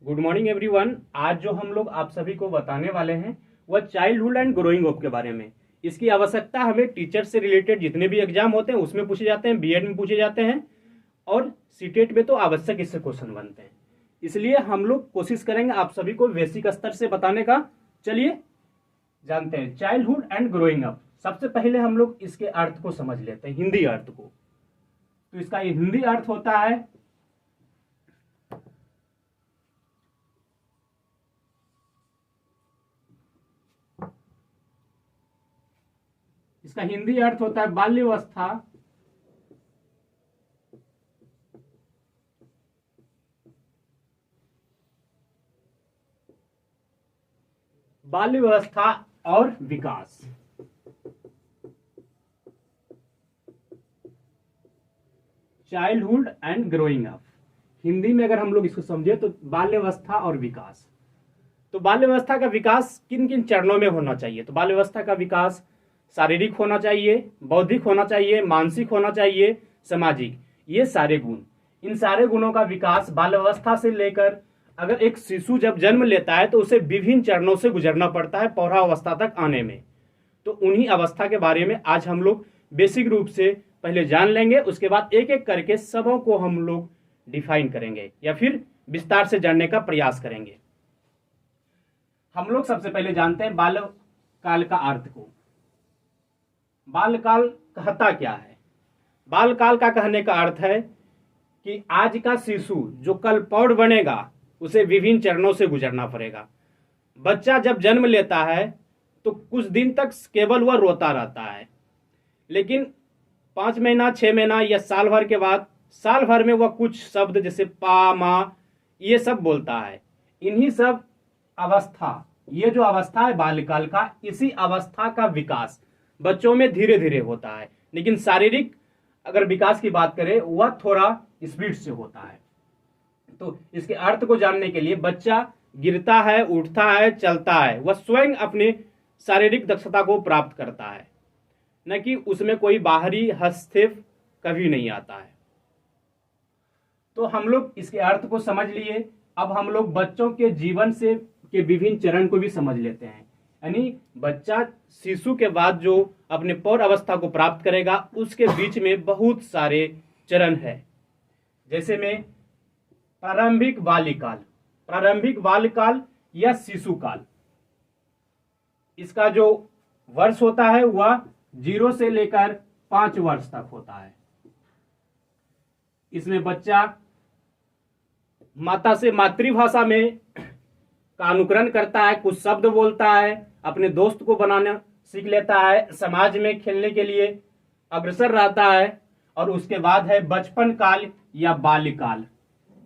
Good morning everyone. आज जो हम लोग आप सभी को बताने वाले हैं वह चाइल्डहुड एंड ग्रोइंग अप के बारे में। इसकी आवश्यकता हमें टीचर से रिलेटेड जितने भी एग्जाम होते हैं उसमें पूछे जाते हैं, बीएड में पूछे जाते हैं और सीटेट में तो आवश्यक इससे क्वेश्चन बनते हैं। इसलिए हम लोग कोशिश करेंगे आप सभी को बेसिक स्तर से बताने का। चलिए जानते हैं चाइल्डहुड एंड ग्रोइंग अप। सबसे पहले हम लोग इसके अर्थ को समझ लेते हैं, हिंदी अर्थ को। तो इसका ये हिंदी अर्थ होता है बाल्यावस्था। बाल्यावस्था और विकास। Childhood and growing up. Hindi में अगर हम लोग इसको समझे तो बाल्यावस्था और विकास। तो बाल्यावस्था का विकास किन किन चरणों में होना चाहिए? तो बाल्यावस्था का विकास शारीरिक होना चाहिए, बौद्धिक होना चाहिए, मानसिक होना चाहिए, सामाजिक। ये सारे गुण, इन सारे गुणों का विकास बाल्यावस्था से लेकर अगर एक शिशु जब जन्म लेता है तो उसे विभिन्न चरणों से गुजरना पड़ता है पौरावस्था तक आने में। तो उन्हीं अवस्था के बारे में आज हम लोग बेसिक रूप से पहले जान लेंगे, उसके बाद एक एक करके सबों को हम लोग डिफाइन करेंगे या फिर विस्तार से जानने का प्रयास करेंगे। हम लोग सबसे पहले जानते हैं बाल्यकाल का अर्थ को। बालकाल कहता क्या है? बालकाल का कहने का अर्थ है कि आज का शिशु जो कल प्रौढ़ बनेगा उसे विभिन्न चरणों से गुजरना पड़ेगा। बच्चा जब जन्म लेता है तो कुछ दिन तक केवल वह रोता रहता है, लेकिन 5 महीना 6 महीना या साल भर के बाद, साल भर में वह कुछ शब्द जैसे पा माँ ये सब बोलता है। इन्हीं सब अवस्था, ये जो अवस्था है बाल्यकाल का, इसी अवस्था का विकास बच्चों में धीरे धीरे होता है। लेकिन शारीरिक अगर विकास की बात करें वह थोड़ा स्पीड से होता है। तो इसके अर्थ को जानने के लिए बच्चा गिरता है, उठता है, चलता है, वह स्वयं अपनी शारीरिक दक्षता को प्राप्त करता है, न कि उसमें कोई बाहरी हस्तक्षेप कभी नहीं आता है। तो हम लोग इसके अर्थ को समझ लिए। अब हम लोग बच्चों के जीवन से के विभिन्न चरण को भी समझ लेते हैं। यानी बच्चा शिशु के बाद जो अपने पौर अवस्था को प्राप्त करेगा उसके बीच में बहुत सारे चरण है। जैसे में प्रारंभिक बाल्यकाल या शिशु काल। इसका जो वर्ष होता है वह 0 से लेकर 5 वर्ष तक होता है। इसमें बच्चा माता से मातृभाषा में का अनुकरण करता है, कुछ शब्द बोलता है, अपने दोस्त को बनाना सीख लेता है, समाज में खेलने के लिए अग्रसर रहता है। और उसके बाद है बचपन काल या बाल्यकाल।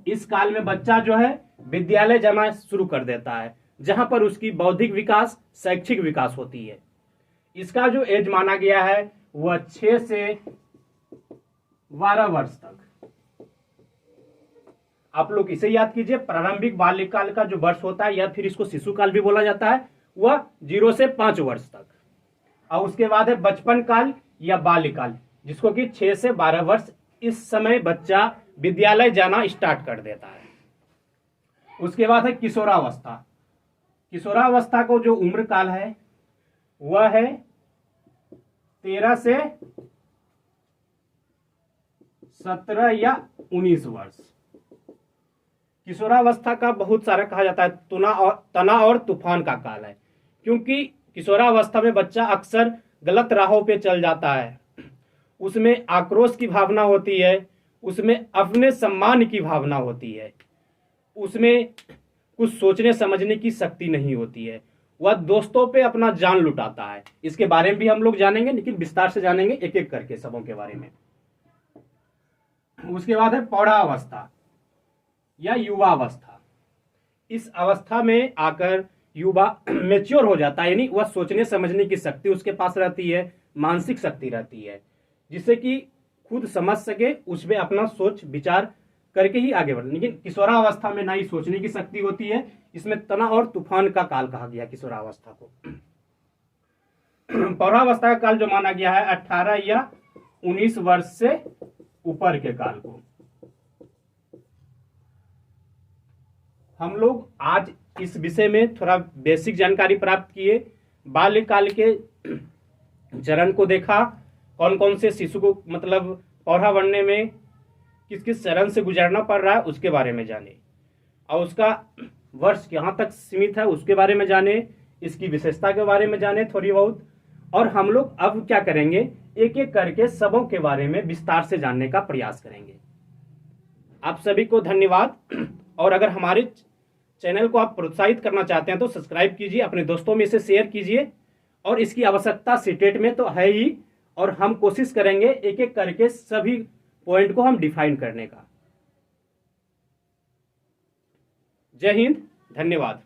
इस काल में बच्चा जो है विद्यालय जाना शुरू कर देता है, जहां पर उसकी बौद्धिक विकास, शैक्षिक विकास होती है। इसका जो एज माना गया है वह 6 से 12 वर्ष तक। आप लोग इसे याद कीजिए, प्रारंभिक बाल्यकाल का जो वर्ष होता है या फिर इसको शिशु काल भी बोला जाता है वह 0 से 5 वर्ष तक। और उसके बाद है बचपन काल या बाल्यकाल, जिसको कि 6 से 12 वर्ष। इस समय बच्चा विद्यालय जाना स्टार्ट कर देता है। उसके बाद है किशोरावस्था। किशोरावस्था को जो उम्र काल है वह है 13 से 17 या 19 वर्ष। किशोरावस्था का बहुत सारा कहा जाता है तना और तूफान का काल है, क्योंकि किशोरावस्था में बच्चा अक्सर गलत राहों पे चल जाता है। उसमें आक्रोश की भावना होती है, उसमें अपने सम्मान की भावना होती है, उसमें कुछ सोचने समझने की शक्ति नहीं होती है, वह दोस्तों पे अपना जान लुटाता है। इसके बारे में भी हम लोग जानेंगे, लेकिन विस्तार से जानेंगे एक एक करके सबों के बारे में। उसके बाद है प्रौढ़ावस्था या युवावस्था। इस अवस्था में आकर युवा मेच्योर हो जाता है, यानी वह सोचने समझने की शक्ति उसके पास रहती है, मानसिक शक्ति रहती है, जिससे कि खुद समझ सके, उसमें अपना सोच विचार करके ही आगे बढ़े। लेकिन किशोरावस्था में ना ही सोचने की शक्ति होती है, इसमें तना और तूफान का काल कहा गया किशोरावस्था को। प्रौढ़ावस्था का काल जो माना गया है 18 या 19 वर्ष से ऊपर के काल को। हम लोग आज इस विषय में थोड़ा बेसिक जानकारी प्राप्त किए, बाल्यकाल के चरण को देखा, कौन कौन से शिशु को मतलब पौधा बनने में किस किस चरण से गुजरना पड़ रहा है उसके बारे में जाने, और उसका वर्ष कहाँ तक सीमित है उसके बारे में जाने, इसकी विशेषता के बारे में जाने थोड़ी बहुत। और हम लोग अब क्या करेंगे, एक एक करके सबों के बारे में विस्तार से जानने का प्रयास करेंगे। आप सभी को धन्यवाद। और अगर हमारे चैनल को आप प्रोत्साहित करना चाहते हैं तो सब्सक्राइब कीजिए, अपने दोस्तों में इसे शेयर कीजिए, और इसकी आवश्यकता सीटेट में तो है ही, और हम कोशिश करेंगे एक एक करके सभी पॉइंट को हम डिफाइन करने का। जय हिंद, धन्यवाद।